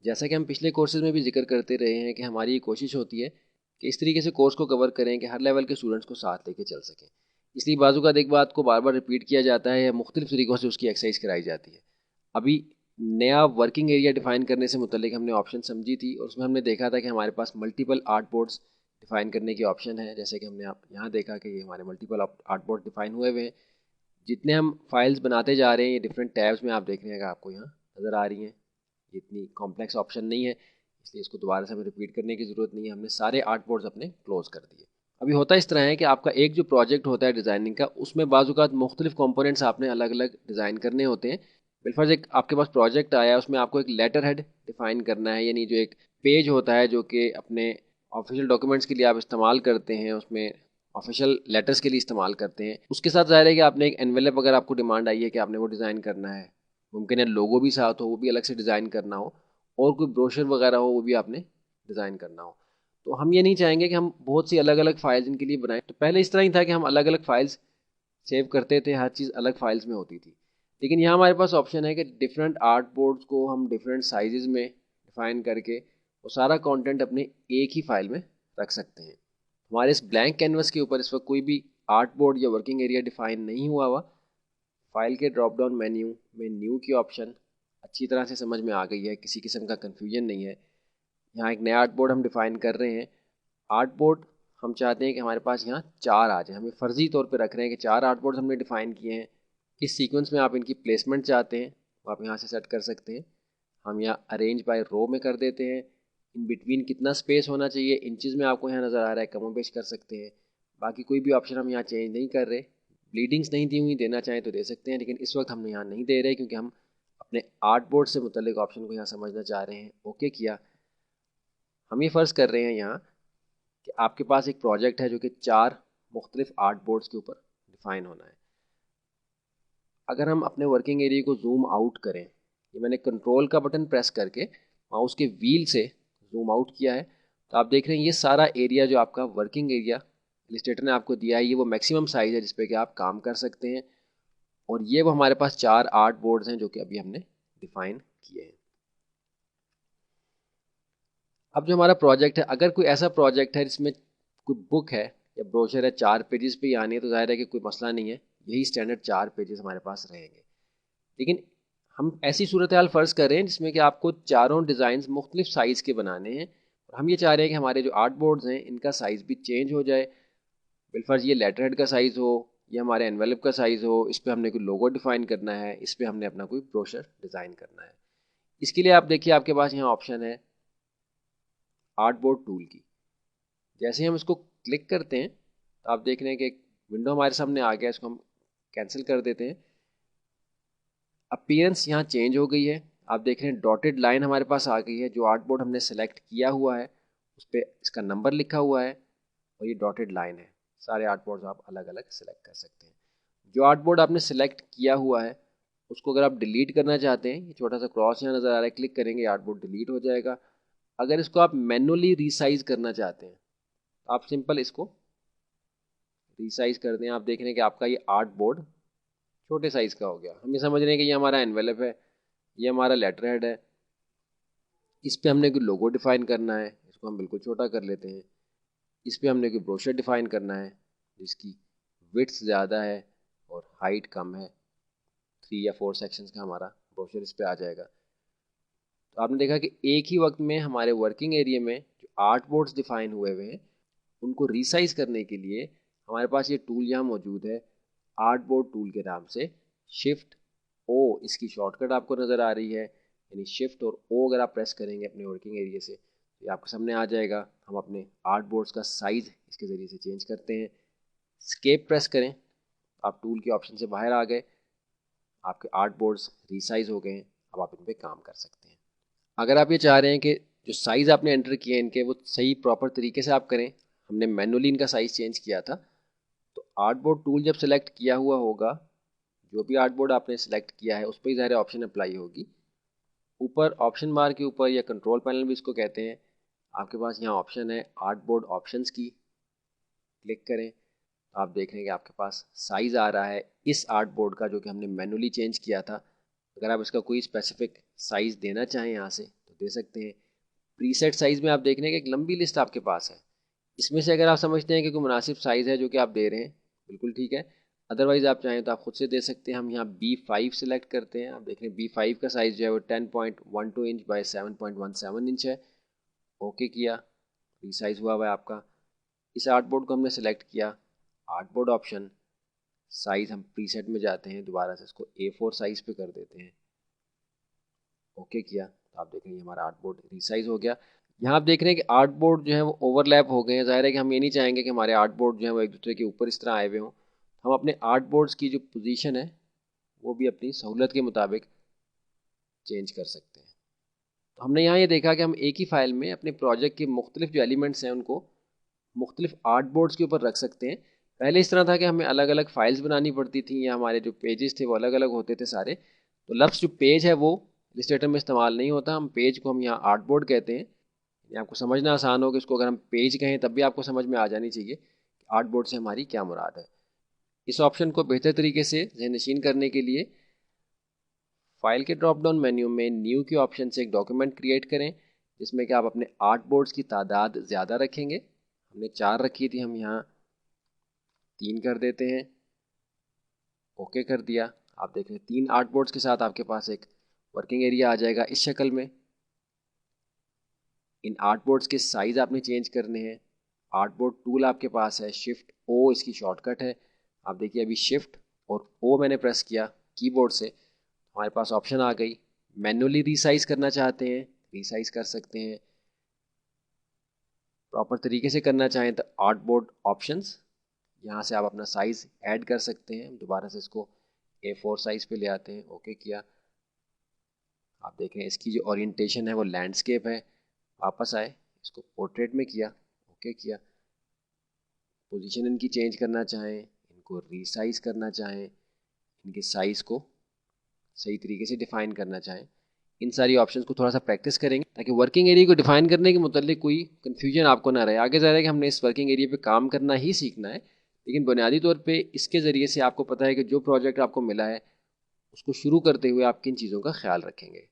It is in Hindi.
जैसा कि हम पिछले कोर्सेज में भी जिक्र करते रहे हैं कि हमारी ये कोशिश होती है कि इस तरीके से कोर्स को कवर करें कि हर लेवल के स्टूडेंट्स को साथ लेके चल सकें। इसलिए बाज़-औक़ात एक बात को बार बार रिपीट किया जाता है या मुख्तलिफ तरीक़ों से उसकी एक्सरसाइज कराई जाती है। अभी नया वर्किंग एरिया डिफ़ाइन करने से मुतल्लिक हमने ऑप्शन समझी थी और उसमें हमने देखा था कि हमारे पास मल्टीपल आर्ट बोर्ड्स डिफ़ाइन करने के ऑप्शन है। जैसे कि हमने आप यहाँ देखा कि ये हमारे मल्टीपल आर्ट बोर्ड डिफ़ाइन हुए हुए हैं। जितने हम फाइल्स बनाते जा रहे हैं ये डिफरेंट टैब्स में आप देख रहे हैं, आपको यहाँ नज़र आ रही हैं। ये इतनी कॉम्प्लेक्स ऑप्शन नहीं है, इसलिए इसको दोबारा से हमें रिपीट करने की ज़रूरत नहीं है। हमने सारे आर्ट बोर्ड्स अपने क्लोज कर दिए। अभी होता इस तरह है कि आपका एक जो प्रोजेक्ट होता है डिज़ाइनिंग का, उसमें बाज़-औक़ात मुख्तलिफ कंपोनेंट्स आपने अलग अलग डिज़ाइन करने होते हैं। बिलफर्ज एक आपके पास प्रोजेक्ट आया है, उसमें आपको एक लेटर हेड डिफ़ाइन करना है, यानी जो एक पेज होता है जो कि अपने ऑफिशियल डॉक्यूमेंट्स के लिए आप इस्तेमाल करते हैं, उसमें ऑफिशियल लेटर्स के लिए इस्तेमाल करते हैं। उसके साथ ज़ाहिर है कि आपने एक एनवेलप, अगर आपको डिमांड आई है कि आपने वो डिज़ाइन करना है, मुमकिन है लोगो भी साथ हो, वो भी अलग से डिज़ाइन करना हो, और कोई ब्रोशर वगैरह हो वो भी आपने डिज़ाइन करना हो। तो हम ये नहीं चाहेंगे कि हम बहुत सी अलग अलग फाइल्स इनके लिए बनाएं। तो पहले इस तरह ही था कि हम अलग अलग फाइल्स सेव करते थे, हर चीज़ अलग फाइल्स में होती थी। लेकिन यहाँ हमारे पास ऑप्शन है कि डिफरेंट आर्ट बोर्ड्स को हम डिफरेंट साइजेस में डिफ़ाइन करके वो सारा कंटेंट अपने एक ही फाइल में रख सकते हैं। हमारे इस ब्लैंक कैनवस के ऊपर इस वक्त कोई भी आर्ट बोर्ड या वर्किंग एरिया डिफ़ाइन नहीं हुआ। फाइल के ड्रॉप डाउन मेन्यू में न्यू की ऑप्शन अच्छी तरह से समझ में आ गई है, किसी किस्म का कन्फ्यूजन नहीं है। यहाँ एक नया आर्ट बोर्ड हम डिफ़ाइन कर रहे हैं। आर्ट बोर्ड हम चाहते हैं कि हमारे पास यहाँ 4 आ जाए, हमें फ़र्ज़ी तौर पे रख रहे हैं कि 4 आर्ट बोर्ड हमने डिफ़ाइन किए हैं। किस सीक्वेंस में आप इनकी प्लेसमेंट चाहते हैं वो आप यहाँ से सेट कर सकते हैं। हम यहाँ अरेंज बाय रो में कर देते हैं। इन बिटवीन कितना स्पेस होना चाहिए इंचज़ में आपको यहाँ नज़र आ रहा है, कमो बेश कर सकते हैं। बाकी कोई भी ऑप्शन हम यहाँ चेंज नहीं कर रहे। ब्लीडिंग्स नहीं दी हुई, देना चाहें तो दे सकते हैं, लेकिन इस वक्त हम यहाँ नहीं दे रहे क्योंकि हम अपने आर्ट बोर्ड से मुतल्लिक ऑप्शन को यहाँ समझना चाह रहे हैं। ओके किया। हम ये फ़र्ज़ कर रहे हैं यहाँ कि आपके पास एक प्रोजेक्ट है जो कि 4 मुख्तलिफ आर्ट बोर्ड्स के ऊपर डिफ़ाइन होना है। अगर हम अपने वर्किंग एरिया को जूम आउट करें, ये मैंने कंट्रोल का बटन प्रेस करके माउस के व्हील से जूम आउट किया है, तो आप देख रहे हैं ये सारा एरिया जो आपका वर्किंग एरिया इलस्ट्रेटर ने आपको दिया है, ये वो मैक्सिमम साइज़ है जिसपे कि आप काम कर सकते हैं। और ये वो हमारे पास 4 आर्ट बोर्ड्स हैं जो कि अभी हमने डिफ़ाइन किए हैं। अब जो हमारा प्रोजेक्ट है, अगर कोई ऐसा प्रोजेक्ट है जिसमें कोई बुक है या ब्रोशर है 4 पेजेस पे ही आनी है, तो ज़ाहिर है कि कोई मसला नहीं है, यही स्टैंडर्ड 4 पेजेस हमारे पास रहेंगे। लेकिन हम ऐसी सूरत हाल फ़र्ज़ कर रहे हैं जिसमें कि आपको चारों डिज़ाइंस मुख्तलिफ साइज़ के बनाने हैं, और हम ये चाह रहे हैं कि हमारे जो आर्ट बोर्ड्स हैं इनका साइज़ भी चेंज हो जाए। बिलफर्ज ये लेटर हेड का साइज़ हो, ये हमारे एनवेलप का साइज़ हो, इस पे हमने कोई लोगो डिफ़ाइन करना है, इस पे हमने अपना कोई ब्रोशर डिज़ाइन करना है। इसके लिए आप देखिए आपके पास यहाँ ऑप्शन है आर्ट बोर्ड टूल की। जैसे ही हम इसको क्लिक करते हैं तो आप देख रहे हैं कि एक विंडो हमारे सामने आ गया, इसको हम कैंसिल कर देते हैं। अपीयरेंस यहाँ चेंज हो गई है। आप देख रहे हैं डॉटेड लाइन हमारे पास आ गई है। जो आर्ट बोर्ड हमने सेलेक्ट किया हुआ है उस पर इसका नंबर लिखा हुआ है और ये डॉटेड लाइन है। सारे आर्ट बोर्ड आप अलग अलग सेलेक्ट कर सकते हैं। जो आर्ट बोर्ड आपने सेलेक्ट किया हुआ है उसको अगर आप डिलीट करना चाहते हैं, ये छोटा सा क्रॉस यहाँ नज़र आ रहा है, क्लिक करेंगे आर्ट बोर्ड डिलीट हो जाएगा। अगर इसको आप मैनुअली रीसाइज करना चाहते हैं तो आप सिंपल इसको रीसाइज कर दें। आप देख रहे हैं कि आपका ये आर्ट बोर्ड छोटे साइज़ का हो गया। हम ये समझ रहे हैं कि ये हमारा एनवेलप है, ये हमारा लेटर हेड है, इस पे हमने कोई लोगो डिफ़ाइन करना है, इसको हम बिल्कुल छोटा कर लेते हैं। इस पे हमने कोई ब्रोशर डिफ़ाइन करना है जिसकी विड्थ ज़्यादा है और हाइट कम है, 3 या 4 सेक्शंस का हमारा ब्रोशर इस पे आ जाएगा। तो आपने देखा कि एक ही वक्त में हमारे वर्किंग एरिया में जो आर्ट बोर्ड्स डिफ़ाइन हुए हुए हैं उनको रीसाइज करने के लिए हमारे पास ये टूल यहाँ मौजूद है, आर्ट बोर्ड टूल के नाम से। शिफ्ट ओ इसकी शॉर्टकट आपको नज़र आ रही है, यानी शिफ्ट और ओ अगर आप प्रेस करेंगे अपने वर्किंग एरिया से तो ये आपके सामने आ जाएगा। हम अपने आर्ट बोर्ड्स का साइज़ इसके ज़रिए से चेंज करते हैं। स्केप प्रेस करें, आप टूल के ऑप्शन से बाहर आ गए, आपके आर्ट बोर्ड्स रीसाइज हो गए हैं। अब आप इन पर काम कर सकते हैं। अगर आप ये चाह रहे हैं कि जो साइज़ आपने एंटर किए हैं इनके वो सही प्रॉपर तरीके से आप करें, हमने मैनुअली इनका साइज़ चेंज किया था, तो आर्ट बोर्ड टूल जब सेलेक्ट किया हुआ होगा, जो भी आर्ट बोर्ड आपने सेलेक्ट किया है उस पर ही ज़ाहिर ऑप्शन अप्लाई होगी। ऊपर ऑप्शन बार के ऊपर या कंट्रोल पैनल भी इसको कहते हैं, आपके पास यहाँ ऑप्शन है आर्ट बोर्ड ऑप्शंस की। क्लिक करें तो आप देख रहे हैं कि आपके पास साइज़ आ रहा है इस आर्ट बोर्ड का जो कि हमने मैनुअली चेंज किया था। अगर आप इसका कोई स्पेसिफिक साइज़ देना चाहें यहाँ से तो दे सकते हैं। प्रीसेट साइज़ में आप देख रहे हैं कि एक लंबी लिस्ट आपके पास है, इसमें से अगर आप समझते हैं कि कोई मुनासिब साइज़ है जो कि आप दे रहे हैं, बिल्कुल ठीक है। अदरवाइज़ आप चाहें तो आप खुद से दे सकते हैं। हम यहाँ B5 सेलेक्ट करते हैं। आप देख रहे हैं B5 का साइज़ जो है वो 10.12 इंच बाय 7.17 इंच है। ओके किया, रीसाइज़ हुआ है आपका। इस आर्टबोर्ड को हमने सेलेक्ट किया, आर्टबोर्ड ऑप्शन, साइज़ हम प्रीसेट में जाते हैं, दोबारा से इसको A4 साइज़ पे कर देते हैं। ओके किया तो आप देख रहे हैं हमारा आर्टबोर्ड रीसाइज़ हो गया। यहाँ आप देख रहे हैं कि आर्टबोर्ड जो है वो ओवरलैप हो गए हैं। ज़ाहिर है कि हम ये नहीं चाहेंगे कि हमारे आर्टबोर्ड जो है वो एक दूसरे के ऊपर इस तरह आए हुए हों। हम अपने आर्टबोर्ड्स की जो पोजीशन है वो भी अपनी सहूलत के मुताबिक चेंज कर सकते हैं। तो हमने यहाँ ये देखा कि हम एक ही फाइल में अपने प्रोजेक्ट के मुख्तलिफ जो एलिमेंट्स हैं उनको मुख्तलिफ आर्टबोर्ड्स के ऊपर रख सकते हैं। पहले इस तरह था कि हमें अलग अलग फाइल्स बनानी पड़ती थी या हमारे जो पेजेस थे वो अलग अलग होते थे सारे। तो लफ्ज़ जो पेज है वो इलस्ट्रेटर में इस्तेमाल नहीं होता। हम पेज को हम यहाँ आर्टबोर्ड कहते हैं। ये आपको समझना आसान हो कि इसको अगर हम पेज कहें तब भी आपको समझ में आ जानी चाहिए कि आर्टबोर्ड से हमारी क्या मुराद है। इस ऑप्शन को बेहतर तरीके से ज़हनशीन करने के लिए फाइल के ड्रॉप डाउन मेन्यू में न्यू के ऑप्शन से एक डॉक्यूमेंट क्रिएट करें जिसमें कि आप अपने आर्टबोर्ड्स की तादाद ज़्यादा रखेंगे। हमने 4 रखी थी, हम यहाँ 3 कर देते हैं। ओके कर दिया। आप देख रहे हैं 3 आर्टबोर्ड्स के साथ आपके पास एक वर्किंग एरिया आ जाएगा इस शक्ल में। इन आर्टबोर्ड्स के साइज़ आपने चेंज करने हैं। आर्टबोर्ड टूल आपके पास है, शिफ्ट ओ इसकी शॉर्टकट है। आप देखिए अभी शिफ्ट और ओ मैंने प्रेस किया कीबोर्ड से, हमारे पास ऑप्शन आ गई। मैन्युअली रीसाइज़ करना चाहते हैं, रीसाइज़ कर सकते हैं। प्रॉपर तरीके से करना चाहें तो आर्टबोर्ड ऑप्शंस, यहाँ से आप अपना साइज़ ऐड कर सकते हैं। दोबारा से इसको A4 साइज़ पे ले आते हैं। ओके किया। आप देखें इसकी जो ओरिएंटेशन है वो लैंडस्केप है। वापस आए, इसको पोर्ट्रेट में किया। ओके किया। पोजीशन इनकी चेंज करना चाहें, इनको रीसाइज़ करना चाहें, इनके साइज़ को सही तरीके से डिफ़ाइन करना चाहें, इन सारी ऑप्शंस को थोड़ा सा प्रैक्टिस करेंगे ताकि वर्किंग एरिया को डिफ़ाइन करने के मुतालिक कोई कन्फ्यूजन आपको ना रहे। आगे जा रहा है कि हमने इस वर्किंग एरिया पे काम करना ही सीखना है, लेकिन बुनियादी तौर पे इसके ज़रिए से आपको पता है कि जो प्रोजेक्ट आपको मिला है उसको शुरू करते हुए आप किन चीज़ों का ख्याल रखेंगे।